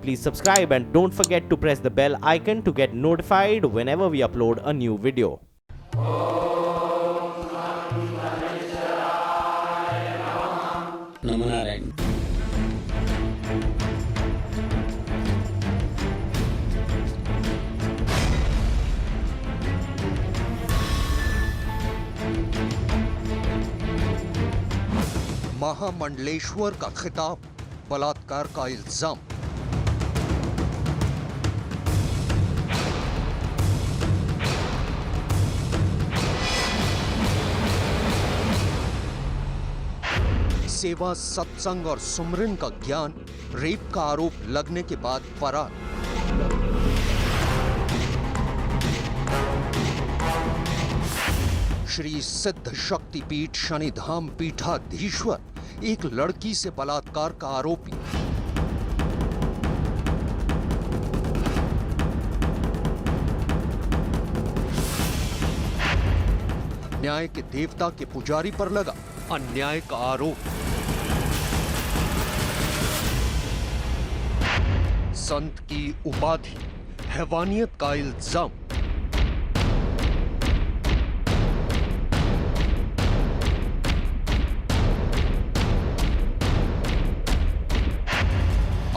Please subscribe and don't forget to press the bell icon to get notified whenever we upload a new video. नमो नारायण। महामंडलेश्वर का खिताब, बलात्कार का इल्जाम। सेवा, सत्संग और सुमरन का ज्ञान, रेप का आरोप लगने के बाद फरार। श्री सिद्ध शक्तिपीठ शनिधाम पीठाधीश्वर एक लड़की से बलात्कार का आरोपी। न्याय के देवता के पुजारी पर लगा अन्याय का आरोप। संत की उपाधि, हैवानियत का इल्जाम।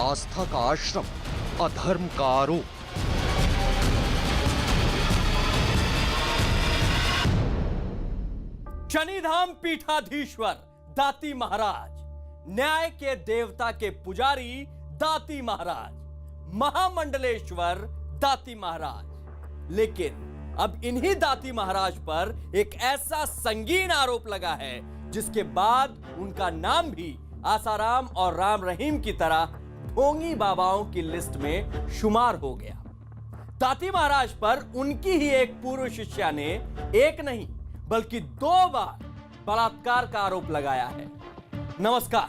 आस्था का आश्रम, अधर्म का आरोप। शनिधाम पीठाधीश्वर दाती महाराज, न्याय के देवता के पुजारी दाती महाराज, महामंडलेश्वर दाती महाराज। लेकिन अब इन्हीं दाती महाराज पर एक ऐसा संगीन आरोप लगा है जिसके बाद उनका नाम भी आसाराम और राम रहीम की तरह ढोंगी बाबाओं की लिस्ट में शुमार हो गया। दाती महाराज पर उनकी ही एक पूर्व शिष्या ने एक नहीं बल्कि 2 बार बलात्कार का आरोप लगाया है। नमस्कार,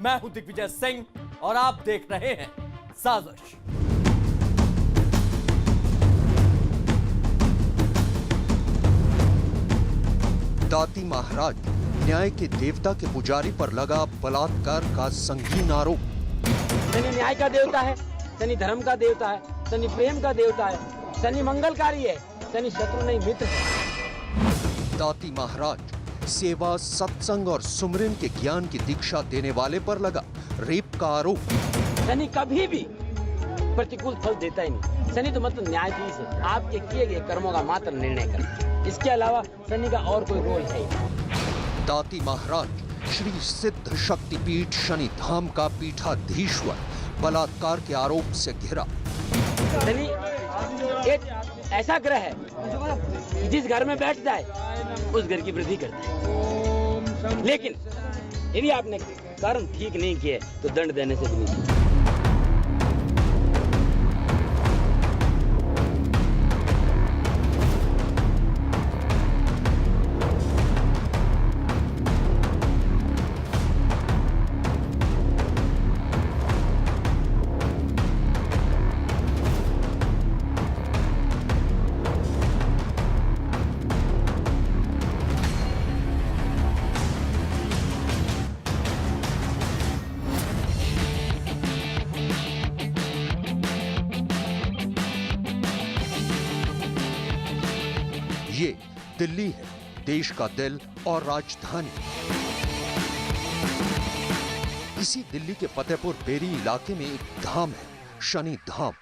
मैं हूं दिग्विजय सिंह और आप देख रहे हैं साजिश। दाती महाराज, न्याय के देवता के पुजारी पर लगा बलात्कार का संगीन आरोप। शनि न्याय का देवता है, शनि धर्म का देवता है, शनि प्रेम का देवता है, शनि मंगलकारी है, शनि शत्रु नहीं मित्र है। दाती महाराज, सेवा, सत्संग और सुमरन के ज्ञान की दीक्षा देने वाले पर लगा रेप का आरोप। शनि कभी भी प्रतिकूल फल देता ही नहीं। शनि तो मतलब न्यायाधीश है, आपके किए गए कर्मों का मात्र निर्णय करता। इसके अलावा शनि का और कोई रोल है ही। दाती महाराज, श्री सिद्ध शक्तिपीठ शनिधाम का पीठाधीश्वर बलात्कार के आरोप से घिरा। शनि एक ऐसा ग्रह है जिस घर में बैठ जाए उस घर की वृद्धि करता है, लेकिन यदि आपने कर्म ठीक नहीं किए तो दंड देने से भी नहीं। ये दिल्ली है, देश का दिल और राजधानी। इसी दिल्ली के फतेहपुर बेरी इलाके में एक धाम है, शनि धाम।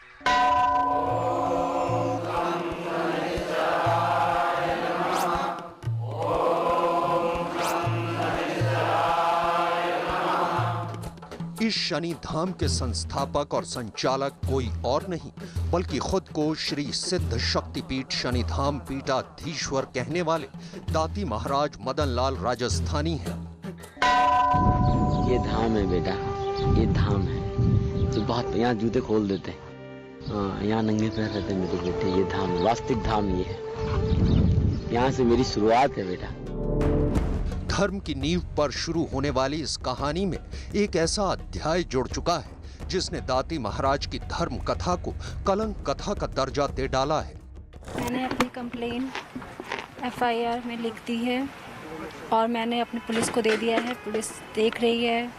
इस शनि धाम के संस्थापक और संचालक कोई और नहीं बल्कि खुद को श्री सिद्ध शक्तिपीठ शनिधाम पीठाधीश्वर कहने वाले दाती महाराज मदन लाल राजस्थानी हैं। ये धाम है बेटा, ये धाम है जो बहुत यहाँ जूते खोल देते हैं। हाँ, यहाँ नंगे पैर रहते मेरे बेटे। ये धाम, वास्तविक धाम ये है। यहाँ से मेरी शुरुआत है बेटा। धर्म की नींव पर शुरू होने वाली इस कहानी में एक ऐसा अध्याय जुड़ चुका है जिसने दाती महाराज की धर्म कथा को कलंक कथा का दर्जा दे डाला है। मैंने अपनी कंप्लेन FIR में लिख दी है और मैंने अपनी पुलिस को दे दिया है। पुलिस देख रही है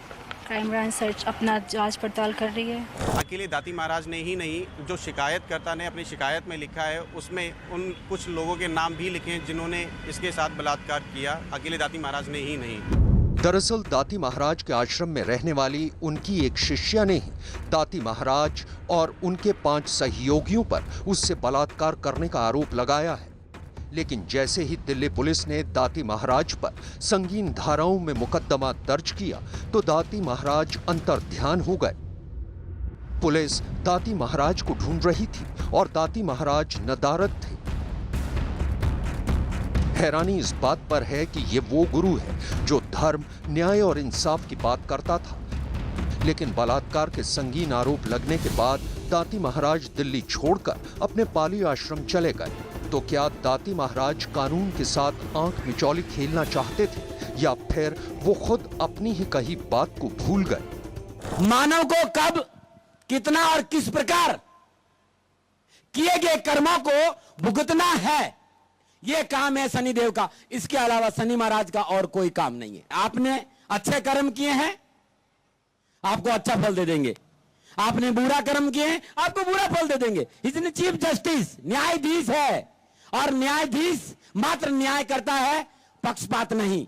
क्राइम ब्रांच सर्च अपना जांच पड़ताल कर रही है। अकेले दाती महाराज ने ही नहीं, जो शिकायतकर्ता ने अपनी शिकायत में लिखा है उसमें उन कुछ लोगों के नाम भी लिखे हैं जिन्होंने इसके साथ बलात्कार किया। अकेले दाती महाराज ने ही नहीं। दरअसल दाती महाराज के आश्रम में रहने वाली उनकी एक शिष्या ने ही दाती महाराज और उनके 5 सहयोगियों पर उससे बलात्कार करने का आरोप लगाया है। लेकिन जैसे ही दिल्ली पुलिस ने दाती महाराज पर संगीन धाराओं में मुकदमा दर्ज किया तो दाती महाराज अंतर्ध्यान हो गए। पुलिस दाती महाराज को ढूंढ रही थी और दाती महाराज नदारद थे। हैरानी इस बात पर है कि ये वो गुरु है जो धर्म, न्याय और इंसाफ की बात करता था, लेकिन बलात्कार के संगीन आरोप लगने के बाद दाती महाराज दिल्ली छोड़कर अपने पाली आश्रम चले गए। तो क्या दाती महाराज कानून के साथ आंख मिचौली खेलना चाहते थे या फिर वो खुद अपनी ही कही बात को भूल गए? मानव को कब, कितना और किस प्रकार किए गए कर्मों को भुगतना है, यह काम है शनिदेव का। इसके अलावा शनि महाराज का और कोई काम नहीं है। आपने अच्छे कर्म किए हैं, आपको अच्छा फल दे देंगे। आपने बुरा कर्म किए हैं, आपको बुरा फल दे देंगे। इसने चीफ जस्टिस न्यायाधीश है और न्यायाधीश मात्र न्याय करता है, पक्षपात नहीं।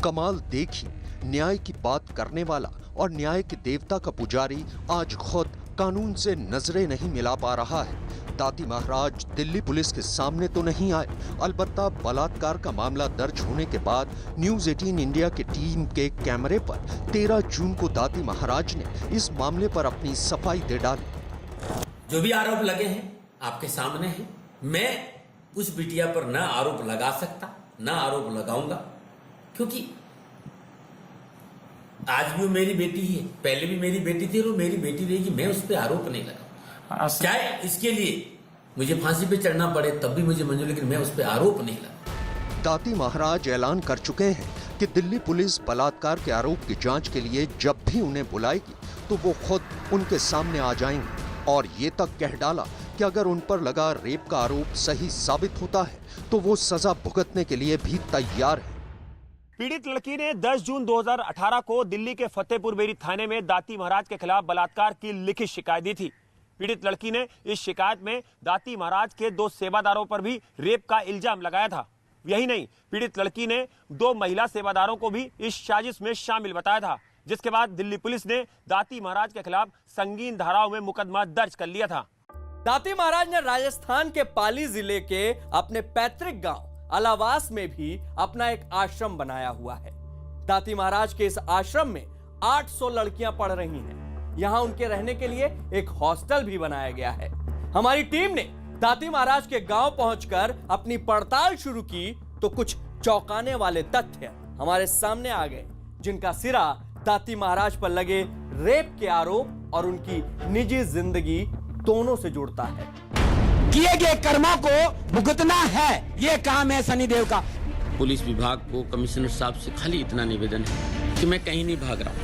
कमाल देखी, न्याय की बात करने वाला और न्याय के देवता का पुजारी आज खुद कानून से नजरें नहीं मिला पा रहा है। दाती महाराज दिल्ली पुलिस के सामने तो नहीं आए, अलबत्ता बलात्कार का मामला दर्ज होने के बाद न्यूज 18 इंडिया की टीम के कैमरे पर 13 जून को दाती महाराज ने इस मामले पर अपनी सफाई दे डाली। जो भी आरोप लगे हैं आपके सामने हैं। मैं उस बिटिया पर न आरोप लगा सकता, न आरोप लगाऊंगा, क्योंकि आज भी वो मेरी बेटी है, पहले भी मेरी बेटी थी और वो मेरी बेटी रहेगी। मैं उस पर आरोप नहीं लगाऊंगा, चाहे इसके लिए मुझे फांसी पे चढ़ना पड़े तब भी मुझे मंजूर, लेकिन मैं उस पर आरोप नहीं लगाऊंगा। दाती महाराज ऐलान कर चुके हैं कि दिल्ली पुलिस बलात्कार के आरोप की जांच के लिए जब भी उन्हें बुलाएगी तो वो खुद उनके सामने आ जाएंगे, और ये तक कह डाला कि अगर उन पर लगा रेप का आरोप सही साबित होता है तो वो सजा भुगतने के लिए भी तैयार है। पीड़ित लड़की ने 10 जून 2018 को दिल्ली के फतेहपुर बेरी थाने में दाती महाराज के खिलाफ बलात्कार की लिखित शिकायत दी थी। पीड़ित लड़की ने इस शिकायत में दाती महाराज के 2 सेवादारों पर भी रेप का इल्जाम लगाया था। यही नहीं, पीड़ित लड़की ने 2 महिला सेवादारों को भी इस साजिश में शामिल बताया था, जिसके बाद दिल्ली पुलिस ने दाती महाराज के खिलाफ संगीन धाराओं में मुकदमा दर्ज कर लिया था। दाती महाराज ने राजस्थान के पाली जिले के अपने पैतृक गांव अलावास में भी अपना एक आश्रम बनाया हुआ है। दाती महाराज के इस आश्रम में 800 लड़कियां पढ़ रही हैं। यहां उनके रहने के लिए एक हॉस्टल भी बनाया गया है। हमारी टीम ने दाती महाराज के गांव पहुंचकर अपनी पड़ताल शुरू की तो कुछ चौंकाने वाले तथ्य हमारे सामने आ गए, जिनका सिरा दाती महाराज पर लगे रेप के आरोप और उनकी निजी जिंदगी दोनों से जुड़ता है। किए गए कर्मों को भुगतना है, यह काम है शनिदेव का। पुलिस विभाग को, कमिश्नर साहब से खाली इतना निवेदन है कि मैं कहीं नहीं भाग रहा हूं।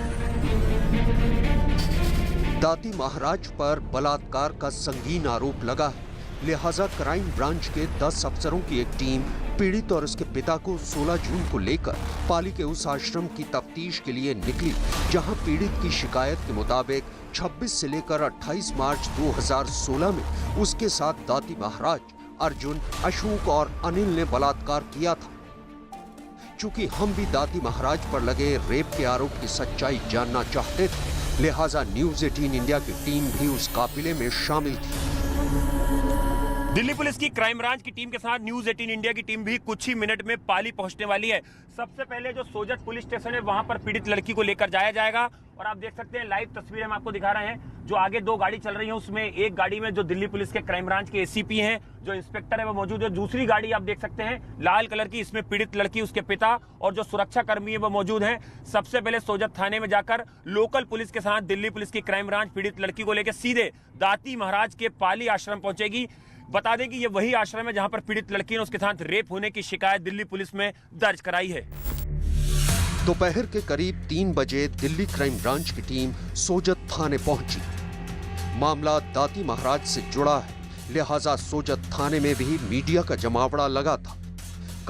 दाती महाराज पर बलात्कार का संगीन आरोप लगा है, लिहाजा क्राइम ब्रांच के 10 अफसरों की एक टीम पीड़ित और उसके पिता को 16 जून को लेकर पाली के उस आश्रम की तफ्तीश के लिए निकली जहां पीड़ित की शिकायत के मुताबिक 26 से लेकर 28 मार्च 2016 में उसके साथ दाती महाराज, अर्जुन, अशोक और अनिल ने बलात्कार किया था। चूंकि हम भी दाती महाराज पर लगे रेप के आरोप की सच्चाई जानना चाहते थे, लिहाजा न्यूज 18 इंडिया की टीम भी उस काफिले में शामिल थी। दिल्ली पुलिस की क्राइम ब्रांच की टीम के साथ न्यूज 18 इंडिया की टीम भी कुछ ही मिनट में पाली पहुंचने वाली है। सबसे पहले जो सोजत पुलिस स्टेशन है वहां पर पीड़ित लड़की को लेकर जाया जाएगा और आप देख सकते हैं लाइव तस्वीरें हम आपको दिखा रहे हैं। जो आगे 2 गाड़ी चल रही है उसमें एक गाड़ी में जो दिल्ली पुलिस के क्राइम ब्रांच के एसीपी हैं, जो इंस्पेक्टर है वो मौजूद है। दूसरी गाड़ी आप देख सकते हैं लाल कलर की, इसमें पीड़ित लड़की, उसके पिता और जो सुरक्षा कर्मी है वो मौजूद है। सबसे पहले सोजत थाने में जाकर लोकल पुलिस के साथ दिल्ली पुलिस की क्राइम ब्रांच पीड़ित लड़की को लेकर सीधे दाती महाराज के पाली आश्रम पहुंचेगी। बता दें कि ये वही आश्रम है जहां पर पीड़ित लड़की ने उसके साथ रेप होने की शिकायत दिल्ली पुलिस में दर्ज कराई है। दोपहर के करीब 3 बजे दिल्ली क्राइम ब्रांच की टीम सोजत थाने पहुंची। मामला दाती महाराज से जुड़ा है, लिहाजा सोजत थाने में भी मीडिया का जमावड़ा लगा था।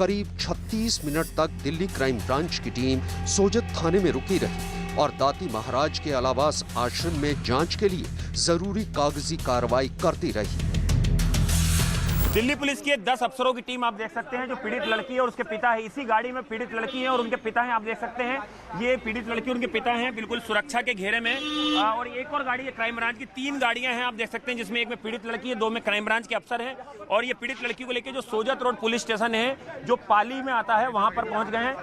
करीब 36 मिनट तक दिल्ली क्राइम ब्रांच की टीम सोजत थाने में रुकी रही और दाती महाराज के आलावास आश्रम में जांच के लिए जरूरी कागजी कार्रवाई करती रही। दिल्ली पुलिस की 10 अफसरों की टीम आप देख सकते हैं, जो पीड़ित लड़की है और उसके पिता है। इसी गाड़ी में पीड़ित लड़की है और उनके पिता हैं, आप देख सकते हैं। ये पीड़ित लड़की और उनके पिता हैं बिल्कुल सुरक्षा के घेरे में। और एक और गाड़ी है क्राइम ब्रांच की, 3 गाड़ियां हैं आप देख सकते हैं, जिसमें एक में पीड़ित लड़की है, 2 में क्राइम ब्रांच के अफसर हैं। और ये पीड़ित लड़की को लेकर जो सोजत रोड पुलिस स्टेशन है, जो पाली में आता है, वहां पर पहुंच गए हैं।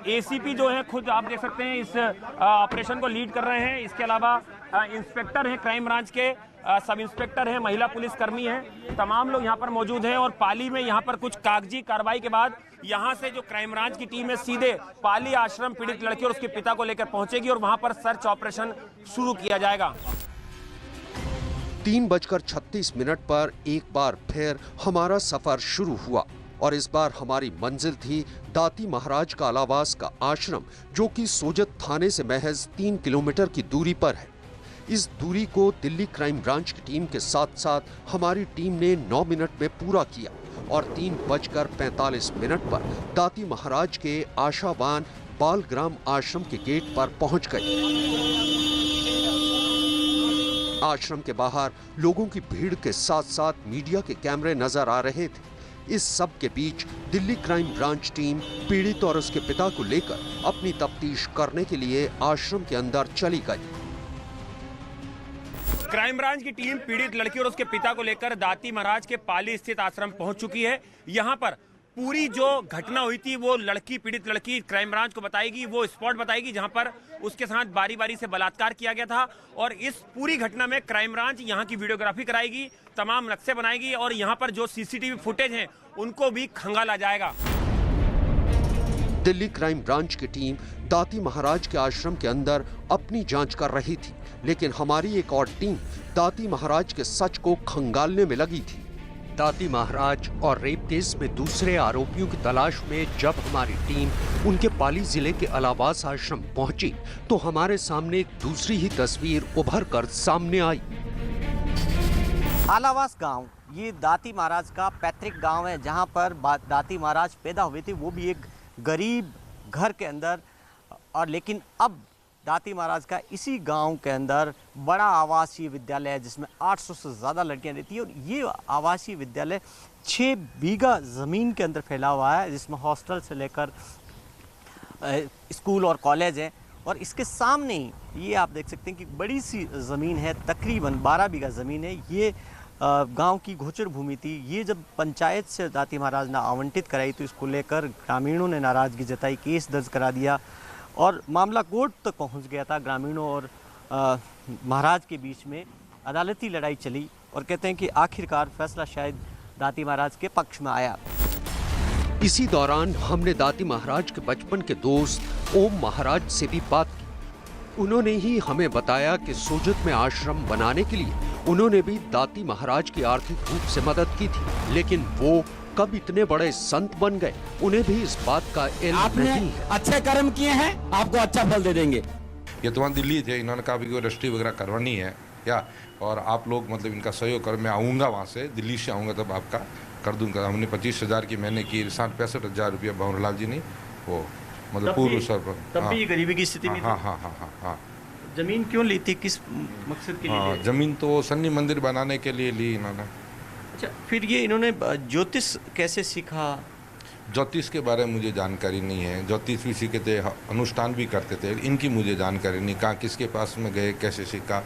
एसीपी जो है खुद आप देख सकते हैं इस ऑपरेशन को लीड कर रहे हैं। इसके अलावा इंस्पेक्टर हैं क्राइम ब्रांच के, सब इंस्पेक्टर हैं, महिला पुलिस कर्मी हैं, तमाम लोग यहाँ पर मौजूद हैं। और पाली में यहाँ पर कुछ कागजी कार्रवाई के बाद यहाँ से जो क्राइम ब्रांच की टीम है सीधे पाली आश्रम पीड़ित लड़की और उसके पिता को लेकर पहुंचेगी और वहां पर सर्च ऑपरेशन शुरू किया जाएगा। 3:36 पर एक बार फिर हमारा सफर शुरू हुआ और इस बार हमारी मंजिल थी दाती महाराज का आलावास का आश्रम, जो कि सोजत थाने से महज 3 किलोमीटर की दूरी पर है। इस दूरी को दिल्ली क्राइम ब्रांच की टीम के साथ साथ हमारी टीम ने 9 मिनट में पूरा किया और 3:45 पर दाती महाराज के आशावान बालग्राम आश्रम के गेट पर पहुंच गए। आश्रम के बाहर लोगों की भीड़ के साथ साथ मीडिया के कैमरे नजर आ रहे थे। इस सब के बीच दिल्ली क्राइम ब्रांच टीम पीड़ित और उसके पिता को लेकर अपनी तफ्तीश करने के लिए आश्रम के अंदर चली गई। क्राइम ब्रांच की टीम पीड़ित लड़की और उसके पिता को लेकर दाती महाराज के पाली स्थित आश्रम पहुंच चुकी है। यहाँ पर पूरी जो घटना हुई थी वो पीड़ित लड़की क्राइम ब्रांच को बताएगी, वो स्पॉट बताएगी जहां पर उसके साथ बारी बारी से बलात्कार किया गया था। और इस पूरी घटना में क्राइम ब्रांच यहाँ की वीडियोग्राफी कराएगी, तमाम नक्शे बनाएगी और यहाँ पर जो सीसीटीवी फुटेज हैं उनको भी खंगाला जाएगा। दिल्ली क्राइम ब्रांच की टीम दाती महाराज के आश्रम के अंदर अपनी जांच कर रही थी, लेकिन हमारी एक और टीम दाती महाराज के सच को खंगालने में लगी थी। दाती महाराज और रेप केस में दूसरे आरोपियों की तलाश में जब हमारी टीम उनके पाली जिले के आलावास आश्रम पहुंची तो हमारे सामने एक दूसरी ही तस्वीर उभर कर सामने आई। आलावास गांव ये दाती महाराज का पैतृक गांव है, जहां पर दाती महाराज पैदा हुए थे, वो भी एक गरीब घर के अंदर। और लेकिन अब दाती महाराज का इसी गांव के अंदर बड़ा आवासीय विद्यालय है, जिसमें 800 से ज़्यादा लड़कियां रहती हैं। और ये आवासीय विद्यालय 6 बीघा ज़मीन के अंदर फैला हुआ है, जिसमें हॉस्टल से लेकर स्कूल और कॉलेज है। और इसके सामने ही ये आप देख सकते हैं कि बड़ी सी ज़मीन है, तकरीबन 12 बीघा ज़मीन है। ये गांव की गोचर भूमि थी। ये जब पंचायत से दाती महाराज ने आवंटित कराई तो इसको लेकर ग्रामीणों ने नाराज़गी जताई, केस दर्ज करा दिया और मामला कोर्ट तक पहुंच गया था। ग्रामीणों और महाराज के बीच में अदालती लड़ाई चली और कहते हैं कि आखिरकार फैसला शायद दाती महाराज के पक्ष में आया। इसी दौरान हमने दाती महाराज के बचपन के दोस्त ओम महाराज से भी बात की। उन्होंने ही हमें बताया कि सोजत में आश्रम बनाने के लिए उन्होंने भी दाती महाराज की आर्थिक रूप से मदद की थी, लेकिन वो कब इतने बड़े संत बन गए उन्हें भी इस बात का इल्म नहीं है। अच्छे कर्म किए हैं, आपको अच्छा फल दे देंगे। ये तो वहाँ दिल्ली थे, इन्होंने कहा कोई रजिस्ट्री वगैरह करवानी है क्या, और आप लोग मतलब इनका सहयोग कर, मैं आऊँगा वहाँ से, दिल्ली से आऊँगा तब आपका कर दूंगा। हमने 65,000 की मैंने की, 65,000 रुपया भंवरलाल जी ने वो मतलब पूर्व सर पर। तब भी गरीबी की स्थिति में। हाँ। जमीन क्यों ली थी, किस मकसद के लिए? हाँ, जमीन तो शनि मंदिर बनाने के लिए ली इन्होंने। अच्छा, फिर ये इन्होंने ज्योतिष कैसे सीखा? ज्योतिष के बारे में मुझे जानकारी नहीं है। ज्योतिष भी सीखे थे, अनुष्ठान भी करते थे, इनकी मुझे जानकारी नहीं, कहाँ किसके पास में गए, कैसे सीखा।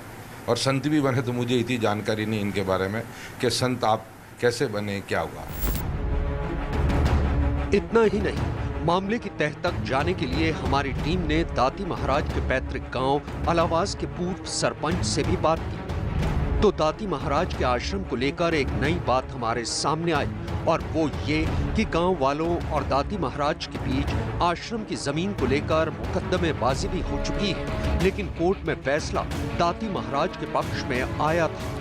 और संत भी बने तो मुझे इतनी जानकारी नहीं इनके बारे में कि संत आप कैसे बने, क्या हुआ। इतना ही नहीं, मामले की तह तक जाने के लिए हमारी टीम ने दाती महाराज के पैतृक गांव अलावास के पूर्व सरपंच से भी बात की। तो दाती महाराज के आश्रम को लेकर एक नई बात हमारे सामने आई, और वो ये कि गांव वालों और दाती महाराज के बीच आश्रम की जमीन को लेकर मुकदमेबाजी भी हो चुकी है, लेकिन कोर्ट में फैसला दाती महाराज के पक्ष में आया था।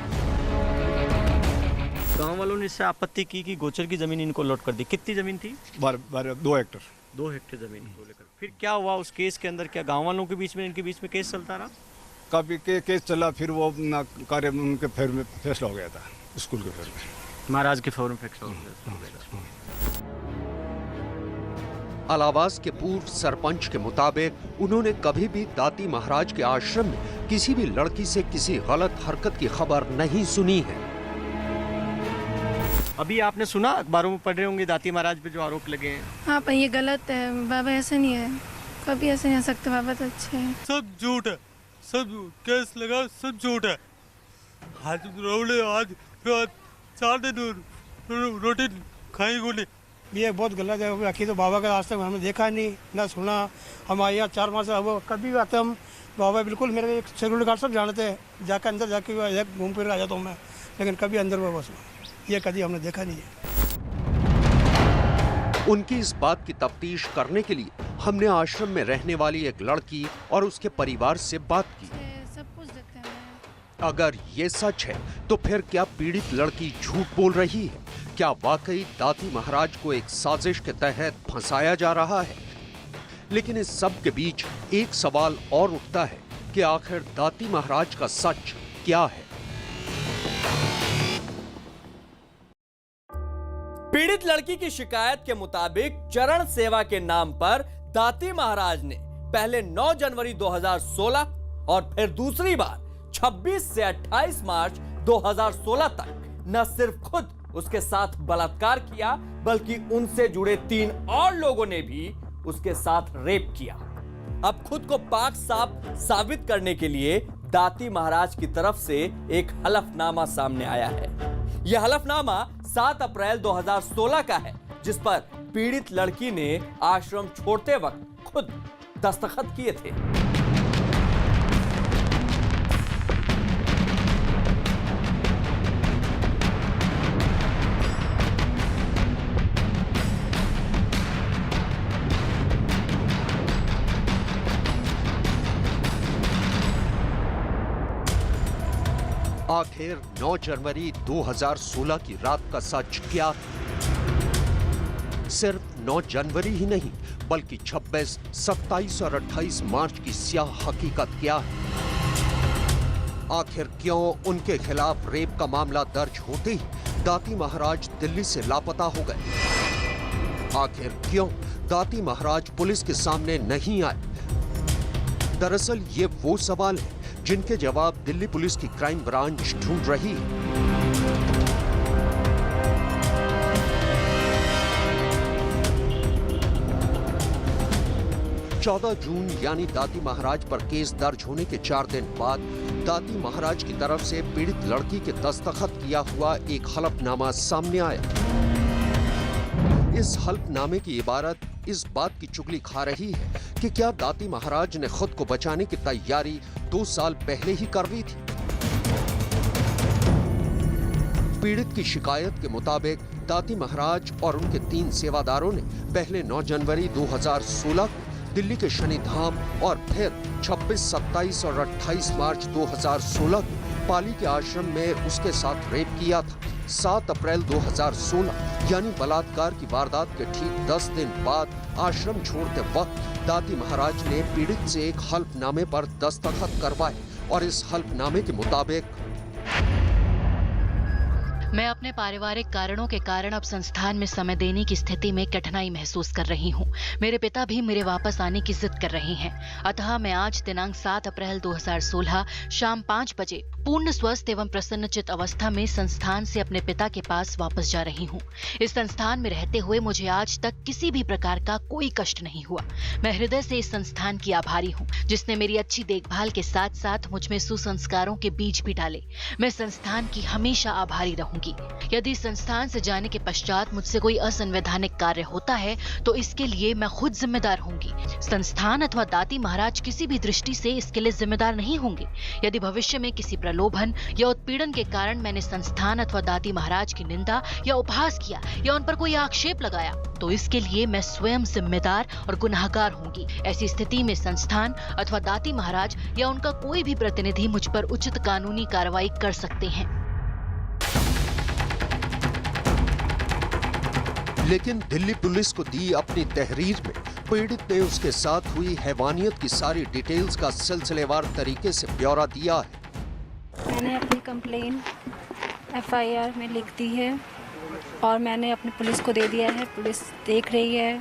गांव वालों ने इससे आपत्ति की कि गोचर की जमीन इनको लौट कर दी। कितनी जमीन थी? 2 हेक्टर। 2 हेक्टर जमीन को लेकर फिर क्या हुआ उस केस के अंदर? क्या गांव वालों के बीच में, इनके बीच में केस चलता रहा? काफी केस चला, फिर वो अपना कार्य उनके फेवर में फैसला हो गया था, स्कूल के फेवर में, महाराज के फेवर में फैसला हो गया। अलावास के पूर्व सरपंच के मुताबिक उन्होंने कभी भी दाती महाराज के आश्रम में किसी भी लड़की से किसी गलत हरकत की खबर नहीं सुनी है। अभी आपने सुना, अखबारों में पढ़ रहे होंगे दाती महाराज पे जो आरोप लगे हैं। हाँ पर ये गलत है बाबा, ऐसे नहीं है, कभी ऐसे नहीं हो सकते, बाबा तो अच्छे हैं। सब झूठ है, सब केस लगा, सब झूठ है। आज रोले आज 4 दिन रोटी खाई गोली, ये बहुत गलत है। बाकी तो बाबा का आज तक हमने देखा नहीं ना सुना। हम आए यहाँ 4 माह से, अब कभी भी आते हम, बाबा बिल्कुल मेरे सिक्योरिटी गार्ड सब जानते हैं, जाकर अंदर जाके घूम फिर आ जाता हूँ मैं, लेकिन कभी अंदर में बस ये कभी हमने देखा नहीं है। उनकी इस बात की तफ्तीश करने के लिए हमने आश्रम में रहने वाली एक लड़की और उसके परिवार से बात की। सब कुछ देखते हैं। अगर ये सच है तो फिर क्या पीड़ित लड़की झूठ बोल रही है? क्या वाकई दाती महाराज को एक साजिश के तहत फंसाया जा रहा है? लेकिन इस सब के बीच एक सवाल और उठता है कि आखिर दाती महाराज का सच क्या है? पीड़ित लड़की की शिकायत के मुताबिक चरण सेवा के नाम पर दाती महाराज ने पहले 9 जनवरी 2016 और फिर दूसरी बार 26 से 28 मार्च 2016 तक न सिर्फ खुद उसके साथ बलात्कार किया, बल्कि उनसे जुड़े 3 और लोगों ने भी उसके साथ रेप किया। अब खुद को पाक साफ साबित करने के लिए दाती महाराज की तरफ से एक हलफनामा सामने आया है। यह हलफनामा 7 अप्रैल 2016 का है, जिस पर पीड़ित लड़की ने आश्रम छोड़ते वक्त खुद दस्तखत किए थे। आखिर 9 जनवरी 2016 की रात का सच क्या था? सिर्फ 9 जनवरी ही नहीं, बल्कि 26, 27 और 28 मार्च की स्याह हकीकत क्या है? आखिर क्यों उनके खिलाफ रेप का मामला दर्ज होते ही दाती महाराज दिल्ली से लापता हो गए? आखिर क्यों दाती महाराज पुलिस के सामने नहीं आए? दरअसल ये वो सवाल है जिनके जवाब दिल्ली पुलिस की क्राइम ब्रांच ढूंढ रही है। चौदह जून यानी दाती महाराज पर केस दर्ज होने के 4 दिन बाद दाती महाराज की तरफ से पीड़ित लड़की के दस्तखत किया हुआ एक हलफनामा सामने आया। इस हलफनामे की इबारत इस बात की चुगली खा रही है कि क्या दाती महाराज ने खुद को बचाने की तैयारी 2 साल पहले ही कर ली थी। पीड़ित की शिकायत के मुताबिक दाती महाराज और उनके 3 सेवादारों ने पहले 9 जनवरी 2016 को दिल्ली के शनिधाम और फिर 26, 27 और 28 मार्च 2016 को पाली के आश्रम में उसके साथ रेप किया था। 7 अप्रैल 2016 यानी बलात्कार की वारदात के ठीक 10 दिन बाद आश्रम छोड़ते वक्त दाती महाराज ने पीड़ित से एक हल्फनामे पर दस्तखत करवाए और इस हल्फनामे के मुताबिक मैं अपने पारिवारिक कारणों के कारण अब संस्थान में समय देने की स्थिति में कठिनाई महसूस कर रही हूँ। मेरे पिता भी मेरे वापस आने की जिद कर रहे हैं। अतः मैं आज दिनांक 7 अप्रैल 2016 शाम 5 बजे पूर्ण स्वस्थ एवं प्रसन्नचित अवस्था में संस्थान से अपने पिता के पास वापस जा रही हूँ। इस संस्थान में रहते हुए मुझे आज तक किसी भी प्रकार का कोई कष्ट नहीं हुआ। मैं हृदय से इस संस्थान की आभारी हूँ, जिसने मेरी अच्छी देखभाल के साथ साथ मुझ में सुसंस्कारों के बीज भी डाले। मैं संस्थान की हमेशा आभारी रहूंगी। यदि संस्थान से जाने के पश्चात मुझसे कोई असंवैधानिक कार्य होता है तो इसके लिए मैं खुद जिम्मेदार होंगी। संस्थान अथवा दाती महाराज किसी भी दृष्टि से इसके लिए जिम्मेदार नहीं होंगे। यदि भविष्य में किसी प्रलोभन या उत्पीड़न के कारण मैंने संस्थान अथवा दाती महाराज की निंदा या उपहास किया या उन पर कोई आक्षेप लगाया तो इसके लिए मैं स्वयं जिम्मेदार और गुनाहगार होंगी। ऐसी स्थिति में संस्थान अथवा दाती महाराज या उनका कोई भी प्रतिनिधि मुझ पर उचित कानूनी कार्रवाई कर सकते हैं। लेकिन दिल्ली पुलिस को दी अपनी तहरीर में पीड़ित ने उसके साथ हुई हैवानियत की सारी डिटेल्स का सिलसिलेवार तरीके से ब्यौरा दिया है। मैंने अपनी कंप्लेन FIR में लिख दी है और मैंने अपनी पुलिस को दे दिया है। पुलिस देख रही है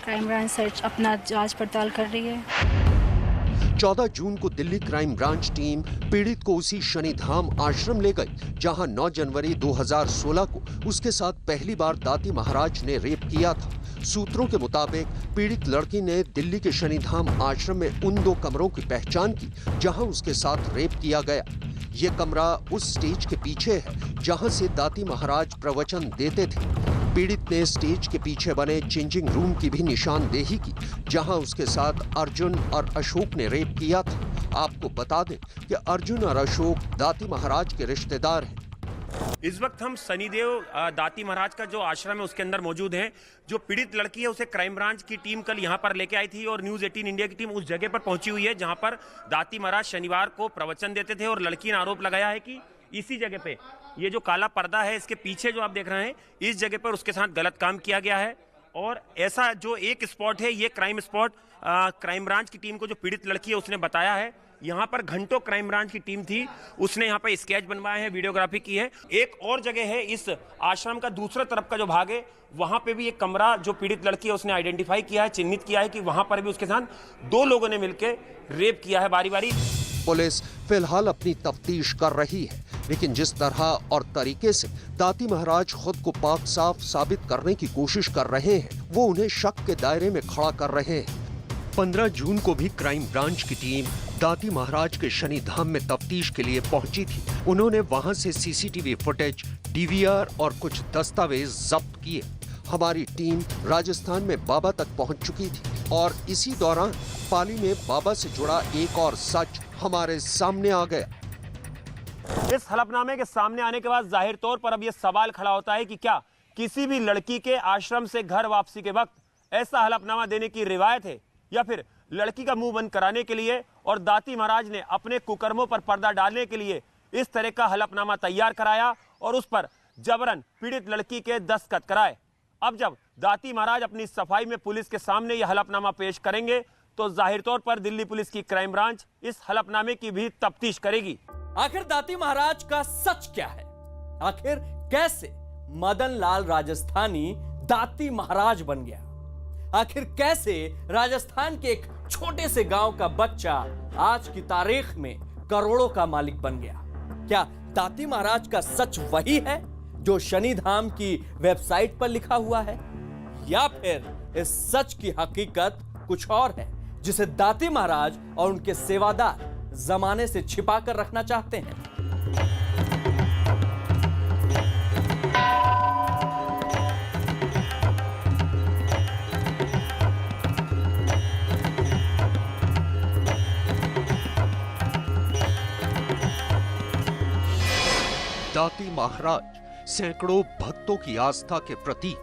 क्राइम ब्रांच सर्च अपना जांच पड़ताल कर रही है। 14 जून को दिल्ली क्राइम ब्रांच टीम पीड़ित को उसी शनिधाम आश्रम ले गई, जहां 9 जनवरी 2016 को उसके साथ पहली बार दाती महाराज ने रेप किया था। सूत्रों के मुताबिक पीड़ित लड़की ने दिल्ली के शनिधाम आश्रम में उन 2 कमरों की पहचान की जहां उसके साथ रेप किया गया। ये कमरा उस स्टेज के पीछे है जहां से दाती महाराज प्रवचन देते थे। पीड़ित ने स्टेज के पीछे बने चेंजिंग रूम की भी निशानदेही की, जहां उसके साथ अर्जुन और अशोक ने रेप किया था। आपको बता दें कि अर्जुन और अशोक दाती महाराज के रिश्तेदार हैं। इस वक्त हम शनिदेव दाती महाराज का जो आश्रम है उसके अंदर मौजूद हैं। जो पीड़ित लड़की है उसे क्राइम ब्रांच की टीम कल यहाँ पर लेके आई थी और न्यूज़ 18 इंडिया की टीम उस जगह पर पहुंची हुई है जहां पर दाती महाराज शनिवार को प्रवचन देते थे। और लड़की ने आरोप लगाया है कि इसी जगह पे ये जो काला पर्दा है इसके पीछे जो आप देख रहे हैं इस जगह पर उसके साथ गलत काम किया गया है। और ऐसा जो एक स्पॉट है ये क्राइम स्पॉट क्राइम ब्रांच की टीम को जो पीड़ित लड़की है उसने बताया है। यहाँ पर घंटों क्राइम ब्रांच की टीम थी, उसने यहाँ पर स्केच बनवाए हैं, वीडियोग्राफी की है। एक और जगह है इस आश्रम का दूसरा तरफ का जो भाग है वहां पे भी एक कमरा जो पीड़ित लड़की है उसने आइडेंटिफाई किया है, चिन्हित किया है कि वहां पर भी उसके साथ 2 लोगों ने मिलकर रेप किया है बारी बारी। पुलिस फिलहाल अपनी तफ्तीश कर रही है, लेकिन जिस तरह और तरीके से दाती महाराज खुद को पाक साफ साबित करने की कोशिश कर रहे हैं वो उन्हें शक के दायरे में खड़ा कर रहे हैं। 15 जून को भी क्राइम ब्रांच की टीम दाती महाराज के शनिधाम में तफ्तीश के लिए पहुंची थी। उन्होंने वहां से सीसीटीवी फुटेज, डीवीआर और कुछ दस्तावेज जब्त किए। हमारी टीम राजस्थान में बाबा तक पहुंच चुकी थी और इसी दौरान पाली में बाबा से जुड़ा एक और सच हमारे सामने आ गया। इस हलफनामे के सामने आने के बाद जाहिर तौर पर अब यह सवाल खड़ा होता है कि क्या किसी भी लड़की के आश्रम से घर वापसी के वक्त ऐसा हलफनामा देने की रिवायत है या फिर लड़की का मुंह बंद कराने के लिए और दाती महाराज ने अपने कुकर्मों पर पर्दा डालने के लिए इस तरह का हलफनामा तैयार कराया और उस पर जबरन पीड़ित लड़की के दस्तखत कराए। अब जब दाती महाराज अपनी सफाई में पुलिस के सामने यह हलफनामा पेश करेंगे तो जाहिर तौर पर दिल्ली पुलिस की क्राइम ब्रांच इस हलफनामे की भी तफ्तीश करेगी। आखिर दाती महाराज का सच क्या है? आखिर कैसे मदन लाल राजस्थानी दाती महाराज बन गया? आखिर कैसे राजस्थान के एक छोटे से गांव का बच्चा आज की तारीख में करोड़ों का मालिक बन गया? क्या दाती महाराज का सच वही है जो शनिधाम की वेबसाइट पर लिखा हुआ है, या फिर इस सच की हकीकत कुछ और है जिसे दाती महाराज और उनके सेवादार जमाने से छिपा कर रखना चाहते हैं? दाती महाराज सैकड़ों भक्तों की आस्था के प्रतीक।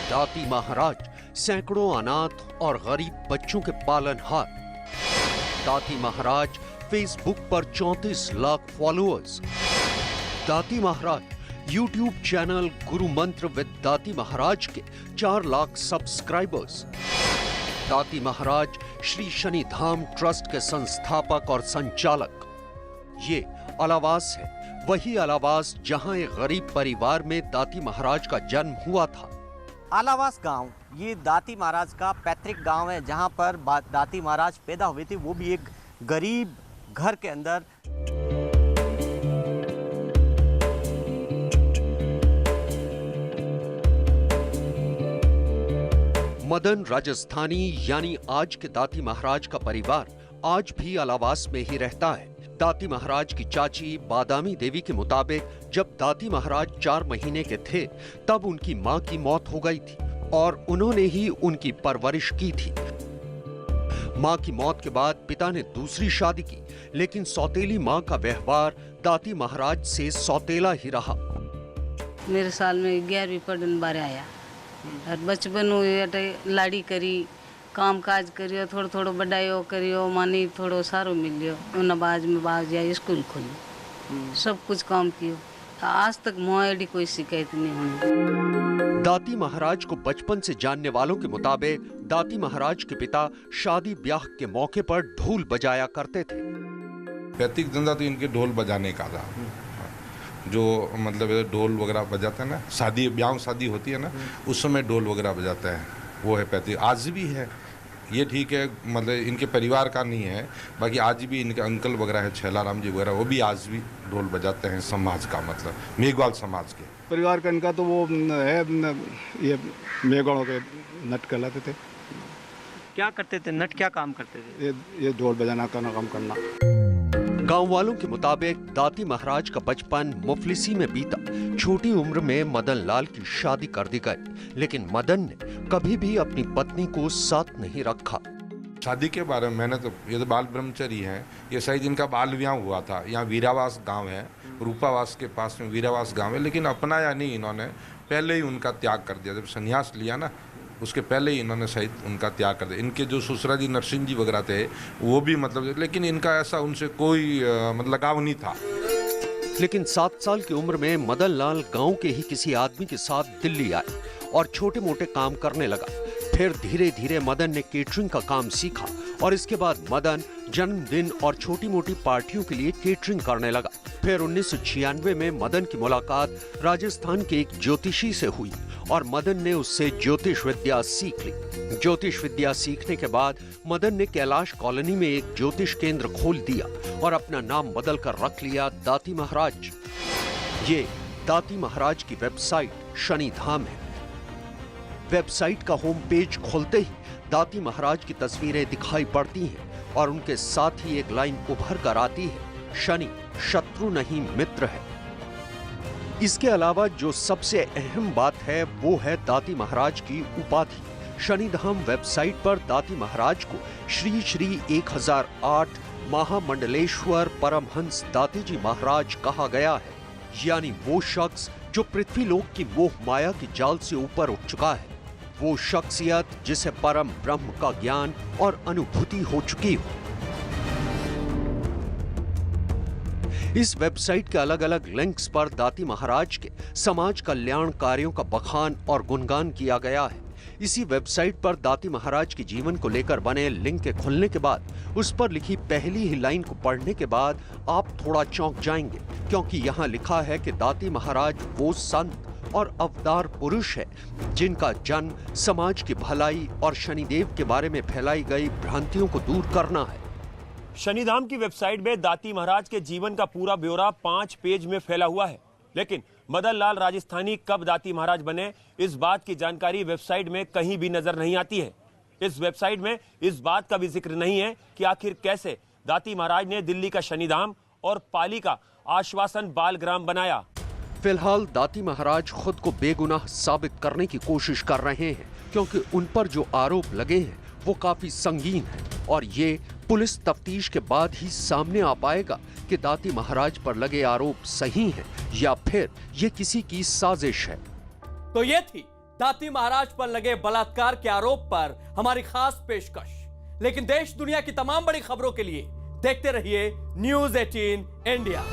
दाती महाराज सैकड़ों अनाथ और गरीब बच्चों के पालनहार। दाती महाराज फेसबुक पर 34 लाख फॉलोअर्स। दाती महाराज यूट्यूब चैनल गुरु मंत्र विद दाती महाराज के 4 लाख सब्सक्राइबर्स। दाती महाराज श्री शनिधाम ट्रस्ट के संस्थापक और संचालक। ये अलावास है, वही अलावास जहां एक गरीब परिवार में दाती महाराज का जन्म हुआ था। आलावास गांव ये दाती महाराज का पैतृक गांव है जहां पर दाती महाराज पैदा हुए थे, वो भी एक गरीब घर के अंदर। मदन राजस्थानी यानी आज के दाती महाराज का परिवार आज भी अलावास में ही रहता है। दाती महाराज की चाची बादामी देवी के मुताबिक जब दाती महाराज 4 महीने के थे तब उनकी मां की मौत हो गई थी और उन्होंने ही उनकी परवरिश की थी। मां की मौत के बाद पिता ने दूसरी शादी की, लेकिन सौतेली मां का व्यवहार दाती महाराज से सौतेला ही रहा। मेरे साल में 11वीं पढ़ने बारे आया और बचपन हुई लाड़ी करी, काम काज करियो, थोड़ो थोड़ो बढ़ायो करियो, मानी थोड़ो सारो मिलियो। उन बाज में बाज जाए स्कूल खोली, सब कुछ काम कियो। आज तक मोड़ी कोई शिकायत नहीं हुई। दाती महाराज को बचपन से जानने वालों के मुताबिक दाती महाराज के पिता शादी ब्याह के मौके पर ढोल बजाया करते थे। पैतृक धंधा तो इनके ढोल बजाने का था, जो मतलब ढोल वगैरह बजाते हैं ना, शादी ब्याह शादी होती है ना, उस समय ढोल वगैरह बजाते हैं। वो है 35, आज भी है। ये ठीक है, मतलब इनके परिवार का नहीं है, बाकी आज भी इनके अंकल वगैरह है, छेलाराम जी वगैरह, वो भी आज भी ढोल बजाते हैं समाज का, मतलब मेघवाल समाज के परिवार का। इनका तो वो है, ये मेघवालों के नट कहलाते थे। क्या करते थे नट, क्या काम करते थे? ये ढोल बजाना का काम करना। गांव वालों के मुताबिक दाती महाराज का बचपन मुफलिसी में बीता। छोटी उम्र में मदन लाल की शादी कर दी गई, लेकिन मदन ने कभी भी अपनी पत्नी को साथ नहीं रखा। शादी के बारे में मैंने तो, ये तो बाल ब्रह्मचरी हैं, ये शायद इनका बाल विवाह हुआ था। यहाँ वीरावास गांव है, रूपावास के पास में वीरावास गांव है, लेकिन अपनाया नहीं इन्होंने, पहले ही उनका त्याग कर दिया। जब संन्यास लिया ना, उसके पहले ही इन्होंने शायद उनका त्याग कर दिया। इनके जो ससुरा जी नरसिंह जी वगैरह थे वो भी मतलब, लेकिन इनका ऐसा उनसे कोई मतलब लगाव नहीं था। लेकिन 7 साल की उम्र में मदन लाल गांव के ही किसी आदमी के साथ दिल्ली आए और छोटे मोटे काम करने लगा। फिर धीरे धीरे मदन ने केटरिंग का काम सीखा और इसके बाद मदन जन्मदिन और छोटी मोटी पार्टियों के लिए केटरिंग करने लगा। फिर 1996 में मदन की मुलाकात राजस्थान के एक ज्योतिषी से हुई और मदन ने उससे ज्योतिष विद्या सीख ली। ज्योतिष विद्या सीखने के बाद मदन ने कैलाश कॉलोनी में एक ज्योतिष केंद्र खोल दिया और अपना नाम बदलकर रख लिया दाती महाराज। ये दाती महाराज की वेबसाइट शनिधाम है। वेबसाइट का होम पेज खोलते ही दाती महाराज की तस्वीरें दिखाई पड़ती हैं और उनके साथ ही एक लाइन उभर कर आती है, शनि शत्रु नहीं मित्र है। इसके अलावा जो सबसे अहम बात है वो है दाती महाराज की उपाधि। शनिधाम वेबसाइट पर दाती महाराज को श्री श्री 1008 महामंडलेश्वर परमहंस दाती जी महाराज कहा गया है, यानी वो शख्स जो पृथ्वी लोक की मोह माया की जाल से ऊपर उठ चुका है, वो शख्सियत जिसे परम ब्रह्म का ज्ञान और अनुभूति हो चुकी हो। इस वेबसाइट के अलग अलग लिंक्स पर दाती महाराज के समाज कल्याण कार्यों का बखान और गुणगान किया गया है। इसी वेबसाइट पर दाती महाराज के जीवन को लेकर बने लिंक के खुलने के बाद उस पर लिखी पहली ही लाइन को पढ़ने के बाद आप थोड़ा चौंक जाएंगे, क्योंकि यहाँ लिखा है कि दाती महाराज वो संत और अवतार पुरुष है जिनका जन्म समाज की भलाई और शनिदेव के बारे में फैलाई गई भ्रांतियों को दूर करना है। शनिधाम की वेबसाइट में दाती महाराज के जीवन का पूरा ब्यौरा 5 पेज में फैला हुआ है, लेकिन मदन लाल राजस्थानी कब दाती महाराज बने, इस बात की जानकारी वेबसाइट में कहीं भी नजर नहीं आती है। इस वेबसाइट में इस बात का भी जिक्र नहीं है कि आखिर कैसे दाती महाराज ने दिल्ली का शनिधाम और पाली का आश्वासन बालग्राम बनाया। फिलहाल दाती महाराज खुद को बेगुनाह साबित करने की कोशिश कर रहे हैं, क्योंकि उन पर जो आरोप लगे हैं वो काफी संगीन है और ये पुलिस तफ्तीश के बाद ही सामने आ पाएगा कि दाती महाराज पर लगे आरोप सही हैं या फिर ये किसी की साजिश है। तो ये थी दाती महाराज पर लगे बलात्कार के आरोप पर हमारी खास पेशकश। लेकिन देश दुनिया की तमाम बड़ी खबरों के लिए देखते रहिए News 18 इंडिया।